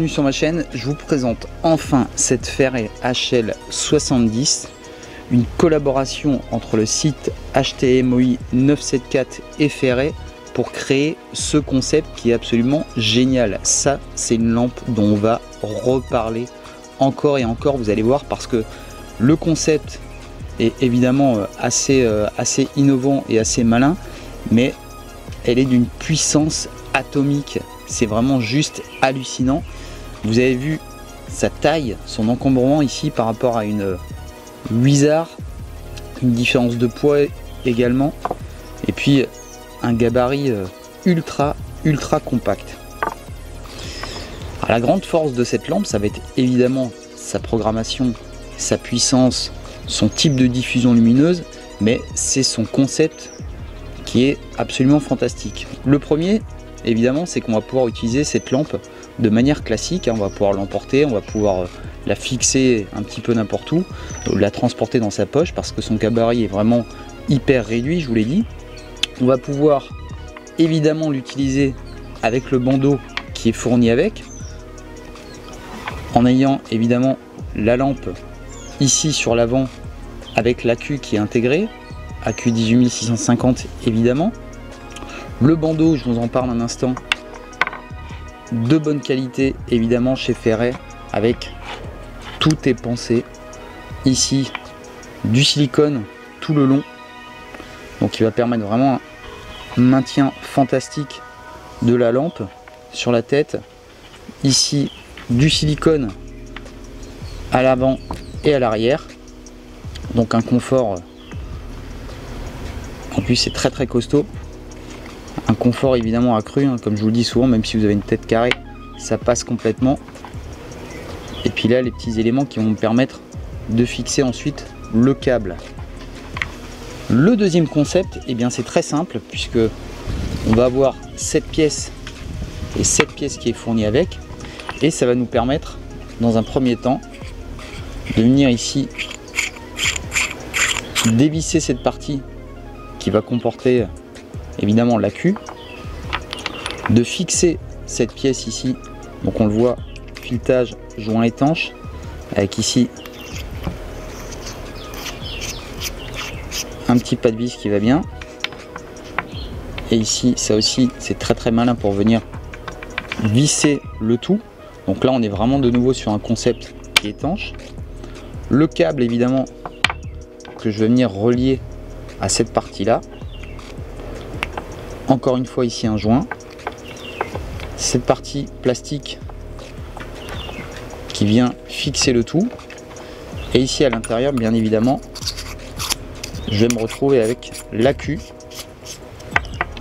bienvenue sur ma chaîne. Je vous présente enfin cette Ferret HL70, une collaboration entre le site HTMOI 974 et Ferret pour créer ce concept qui est absolument génial. Ça, c'est une lampe dont on va reparler encore et encore, vous allez voir, parce que le concept est évidemment assez innovant et assez malin, mais elle est d'une puissance atomique. C'est vraiment juste hallucinant. Vous avez vu sa taille, son encombrement ici par rapport à une Wizard, une différence de poids également, et puis un gabarit ultra compact. Alors, la grande force de cette lampe, ça va être évidemment sa programmation, sa puissance, son type de diffusion lumineuse, mais c'est son concept qui est absolument fantastique. Le premier, évidemment, c'est qu'on va pouvoir utiliser cette lampe de manière classique. On va pouvoir l'emporter, on va pouvoir la fixer un petit peu n'importe où, la transporter dans sa poche parce que son gabarit est vraiment hyper réduit, je vous l'ai dit. On va pouvoir évidemment l'utiliser avec le bandeau qui est fourni avec, en ayant évidemment la lampe ici sur l'avant avec l'accu qui est intégré, accu 18650 évidemment. Le bandeau, je vous en parle un instant, de bonne qualité évidemment chez Ferret, avec tout est pensé ici, du silicone tout le long, donc il va permettre vraiment un maintien fantastique de la lampe sur la tête. Ici du silicone à l'avant et à l'arrière, donc un confort, en plus c'est très costaud. Un confort évidemment accru, hein, comme je vous le dis souvent, même si vous avez une tête carrée, ça passe complètement. Et puis là, les petits éléments qui vont me permettre de fixer ensuite le câble. Le deuxième concept, eh bien c'est très simple, puisque on va avoir cette pièce et cette pièce qui est fournie avec, et ça va nous permettre, dans un premier temps, de venir ici dévisser cette partie qui va comporter évidemment l'accu, de fixer cette pièce ici, donc on le voit, filetage joint étanche, avec ici un petit pas de vis qui va bien, et ici ça aussi c'est très malin pour venir visser le tout. Donc là on est vraiment de nouveau sur un concept qui est étanche. Le câble évidemment que je vais venir relier à cette partie là, encore une fois ici un joint, cette partie plastique qui vient fixer le tout, et ici à l'intérieur bien évidemment je vais me retrouver avec l'accu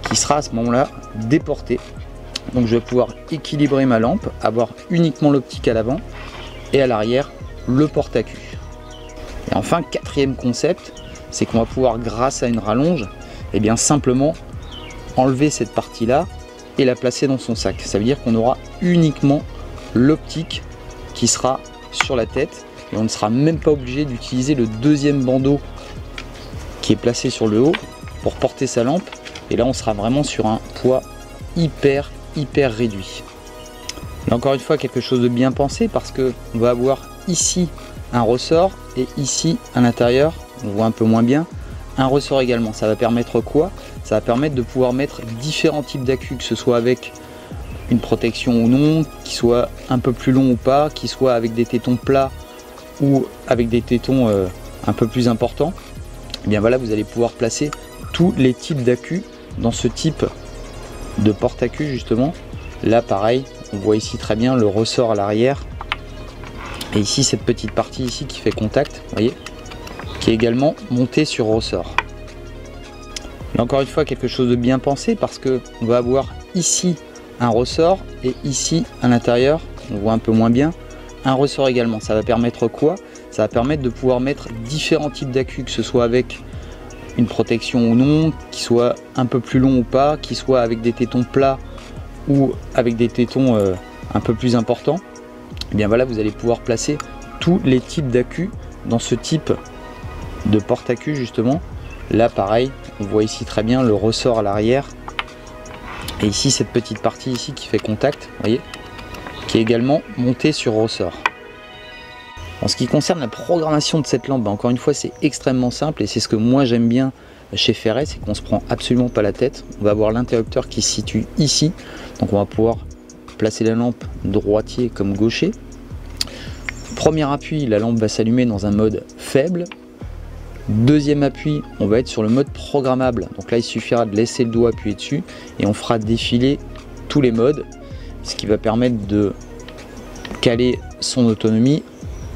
qui sera à ce moment là déporté. Donc je vais pouvoir équilibrer ma lampe, avoir uniquement l'optique à l'avant et à l'arrière le porte-accu. Et enfin, quatrième concept, c'est qu'on va pouvoir, grâce à une rallonge, et bien simplement enlever cette partie là et la placer dans son sac. Ça veut dire qu'on aura uniquement l'optique qui sera sur la tête, et on ne sera même pas obligé d'utiliser le deuxième bandeau qui est placé sur le haut pour porter sa lampe. Et là on sera vraiment sur un poids hyper réduit. Là encore une fois, quelque chose de bien pensé, parce que on va avoir ici un ressort et ici à l'intérieur, on voit un peu moins bien, un ressort également. Ça va permettre quoi? Ça va permettre de pouvoir mettre différents types d'accu, que ce soit avec une protection ou non, qui soit un peu plus long ou pas, qui soit avec des tétons plats ou avec des tétons un peu plus importants. Et bien voilà, vous allez pouvoir placer tous les types d'accu dans ce type de porte-accu justement. Là pareil, on voit ici très bien le ressort à l'arrière, et ici cette petite partie ici qui fait contact, vous voyez, qui est également montée sur ressort. Là encore une fois, quelque chose de bien pensé, parce que on va avoir ici un ressort et ici à l'intérieur, on voit un peu moins bien, un ressort également. Ça va permettre quoi? Ça va permettre de pouvoir mettre différents types d'accu, que ce soit avec une protection ou non, qui soit un peu plus long ou pas, qui soit avec des tétons plats ou avec des tétons un peu plus importants. Et bien voilà, vous allez pouvoir placer tous les types d'accu dans ce type de porte-accu justement. Là pareil, on voit ici très bien le ressort à l'arrière, et ici cette petite partie ici qui fait contact, vous voyez, qui est également monté sur ressort. En ce qui concerne la programmation de cette lampe, encore une fois c'est extrêmement simple et c'est ce que moi j'aime bien chez Ferret, c'est qu'on se prend absolument pas la tête. On va avoir l'interrupteur qui se situe ici, donc on va pouvoir placer la lampe droitier comme gaucher. Premier appui, la lampe va s'allumer dans un mode faible. Deuxième appui, on va être sur le mode programmable, donc là il suffira de laisser le doigt appuyer dessus et on fera défiler tous les modes, ce qui va permettre de caler son autonomie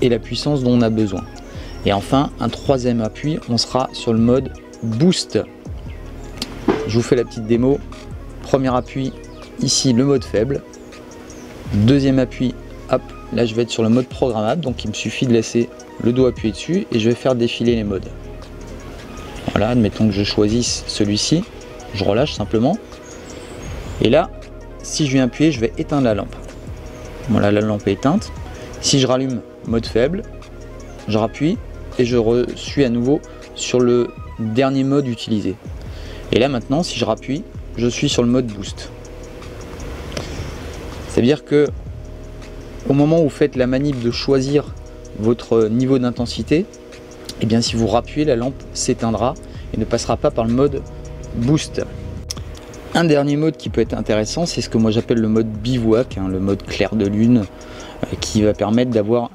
et la puissance dont on a besoin. Et enfin, un troisième appui, on sera sur le mode boost. Je vous fais la petite démo. Premier appui, ici le mode faible. Deuxième appui, hop, là je vais être sur le mode programmable, donc il me suffit de laisser le doigt appuyé dessus et je vais faire défiler les modes. Voilà, admettons que je choisisse celui-ci, je relâche simplement. Et là, si je viens appuyer, je vais éteindre la lampe. Voilà, la lampe est éteinte. Si je rallume mode faible, je rappuie et je suis à nouveau sur le dernier mode utilisé. Et là maintenant, si je rappuie, je suis sur le mode boost. C'est-à-dire que au moment où vous faites la manip de choisir votre niveau d'intensité, et bien si vous rappuyez, la lampe s'éteindra et ne passera pas par le mode boost. Un dernier mode qui peut être intéressant, c'est ce que moi j'appelle le mode bivouac, le mode clair de lune, qui va permettre d'avoir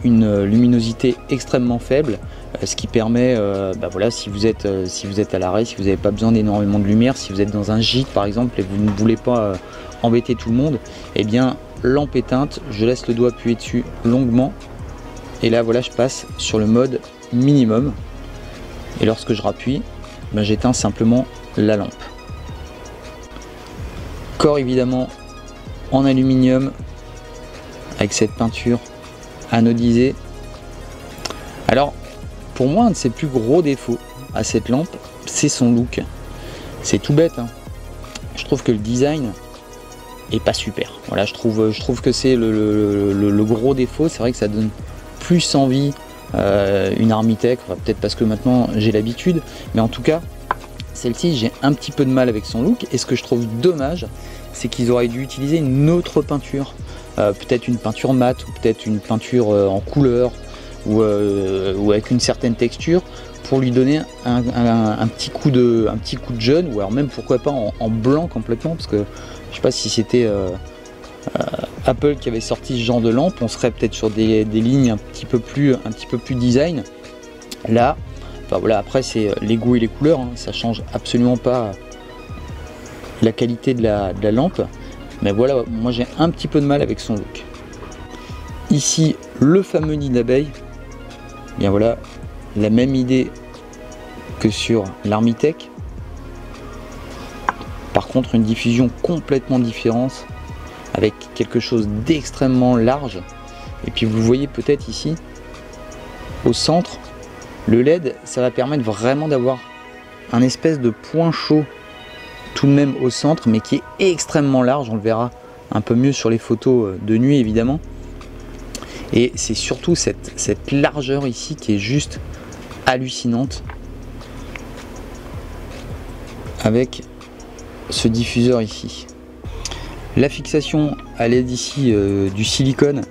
une luminosité extrêmement faible, ce qui permet, voilà, si vous êtes à l'arrêt, si vous n'avez pas besoin d'énormément de lumière, si vous êtes dans un gîte par exemple et vous ne voulez pas embêter tout le monde, et bien lampe éteinte, je laisse le doigt appuyer dessus longuement et là voilà, je passe sur le mode minimum et lorsque je rappuie, j'éteins simplement la lampe. Corps évidemment en aluminium avec cette peinture anodisée. Alors pour moi, un de ses plus gros défauts à cette lampe, c'est son look. C'est tout bête, hein. Je trouve que le design est pas super. Voilà, je trouve que c'est le gros défaut. C'est vrai que ça donne plus envie une Armitech, enfin, peut-être parce que maintenant j'ai l'habitude, mais en tout cas celle-ci j'ai un petit peu de mal avec son look et ce que je trouve dommage, c'est qu'ils auraient dû utiliser une autre peinture, peut-être une peinture mate ou peut-être une peinture en couleur ou avec une certaine texture pour lui donner un petit coup de jaune, ou alors même pourquoi pas en blanc complètement, parce que je sais pas si c'était Apple qui avait sorti ce genre de lampe, on serait peut-être sur des lignes un petit peu plus design. Là, voilà, après c'est les goûts et les couleurs, hein, ça change absolument pas la qualité de la lampe, mais voilà, moi j'ai un petit peu de mal avec son look. Ici le fameux nid d'abeille, bien voilà, la même idée que sur l'Armitech. Par contre, une diffusion complètement différente avec quelque chose d'extrêmement large. Et puis vous voyez peut-être ici au centre, le LED, ça va permettre vraiment d'avoir un espèce de point chaud tout de même au centre, mais qui est extrêmement large. On le verra un peu mieux sur les photos de nuit évidemment. Et c'est surtout cette largeur ici qui est juste hallucinante avec ce diffuseur ici. La fixation à l'aide ici du silicone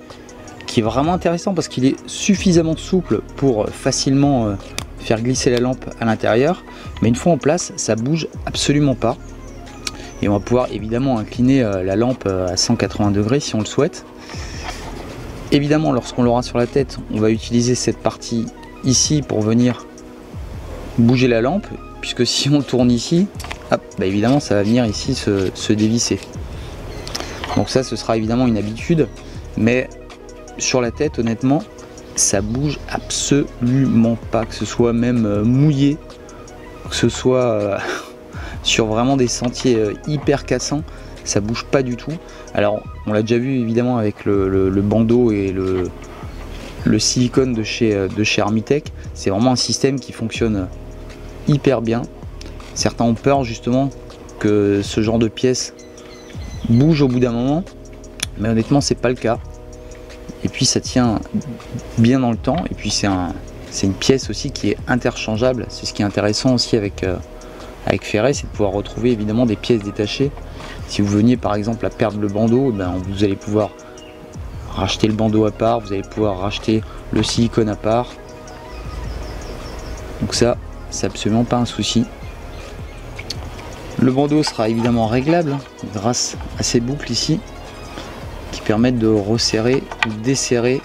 qui est vraiment intéressant parce qu'il est suffisamment souple pour facilement faire glisser la lampe à l'intérieur, mais une fois en place ça bouge absolument pas et on va pouvoir évidemment incliner la lampe à 180 degrés si on le souhaite. Évidemment, lorsqu'on l'aura sur la tête, on va utiliser cette partie ici pour venir bouger la lampe, puisque si on tourne ici, hop, évidemment ça va venir ici se dévisser. Donc ça, ce sera évidemment une habitude, mais sur la tête, honnêtement, ça bouge absolument pas, que ce soit même mouillé, que ce soit sur vraiment des sentiers hyper cassants, ça bouge pas du tout. Alors on l'a déjà vu évidemment avec le bandeau et le silicone de chez Armitech. C'est vraiment un système qui fonctionne hyper bien. Certains ont peur justement que ce genre de pièce bouge au bout d'un moment, mais honnêtement c'est pas le cas. Et puis ça tient bien dans le temps, et puis c'est une pièce aussi qui est interchangeable. C'est ce qui est intéressant aussi avec Ferret, c'est de pouvoir retrouver évidemment des pièces détachées. Si vous veniez par exemple à perdre le bandeau, vous allez pouvoir racheter le bandeau à part, vous allez pouvoir racheter le silicone à part. Donc ça, c'est absolument pas un souci. Le bandeau sera évidemment réglable grâce à ces boucles ici qui permettent de resserrer ou desserrer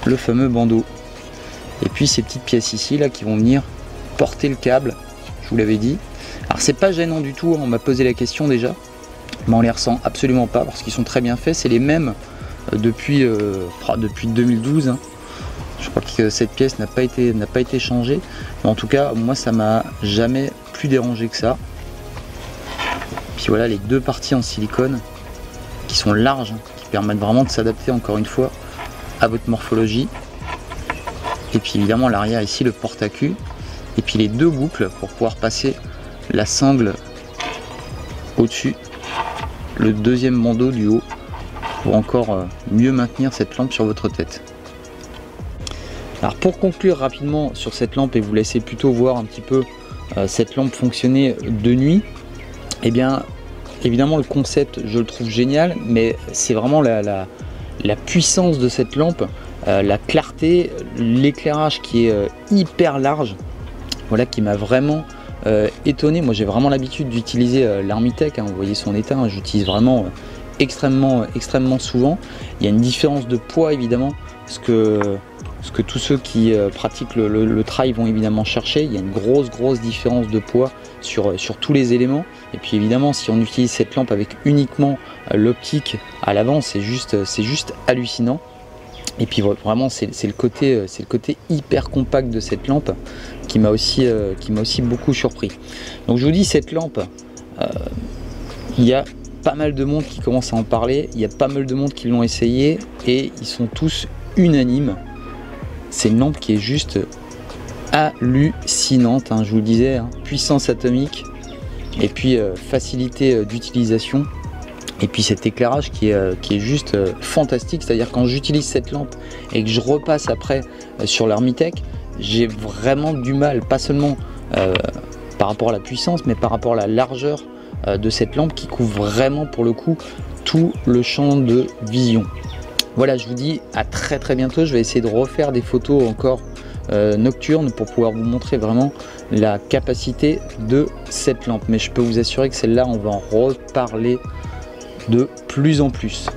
le fameux bandeau. Et puis ces petites pièces ici là qui vont venir porter le câble, je vous l'avais dit. Alors c'est pas gênant du tout, on m'a posé la question déjà, mais on les ressent absolument pas parce qu'ils sont très bien faits. C'est les mêmes depuis 2012. Hein. Je crois que cette pièce n'a pas été changée, mais en tout cas moi ça m'a jamais plus dérangé que ça. Puis voilà les deux parties en silicone qui sont larges, hein, qui permettent vraiment de s'adapter encore une fois à votre morphologie. Et puis évidemment l'arrière ici, le porte-à-cul, et puis les deux boucles pour pouvoir passer la sangle au-dessus, le deuxième bandeau du haut pour encore mieux maintenir cette lampe sur votre tête. Alors pour conclure rapidement sur cette lampe et vous laisser plutôt voir un petit peu cette lampe fonctionner de nuit, et bien évidemment le concept je le trouve génial, mais c'est vraiment la puissance de cette lampe, la clarté, l'éclairage qui est hyper large, voilà, qui m'a vraiment étonné. Moi j'ai vraiment l'habitude d'utiliser l'Armitech, hein, vous voyez son état, hein, j'utilise vraiment extrêmement souvent. Il y a une différence de poids évidemment, ce que tous ceux qui pratiquent le trail vont évidemment chercher. Il y a une grosse différence de poids sur tous les éléments. Et puis évidemment si on utilise cette lampe avec uniquement l'optique à l'avant, c'est juste hallucinant. Et puis vraiment c'est le côté hyper compact de cette lampe qui m'a aussi beaucoup surpris. Donc je vous dis, cette lampe, il y a pas mal de monde qui commence à en parler, il y a pas mal de monde qui l'ont essayé et ils sont tous unanimes. C'est une lampe qui est juste hallucinante, hein, je vous le disais, hein, puissance atomique et puis facilité d'utilisation. Et puis cet éclairage qui est juste fantastique, c'est-à-dire quand j'utilise cette lampe et que je repasse après sur l'Armitech, j'ai vraiment du mal, pas seulement par rapport à la puissance, mais par rapport à la largeur de cette lampe qui couvre vraiment pour le coup tout le champ de vision. Voilà, je vous dis à très bientôt. Je vais essayer de refaire des photos encore nocturnes pour pouvoir vous montrer vraiment la capacité de cette lampe. Mais je peux vous assurer que celle-là, on va en reparler de plus en plus.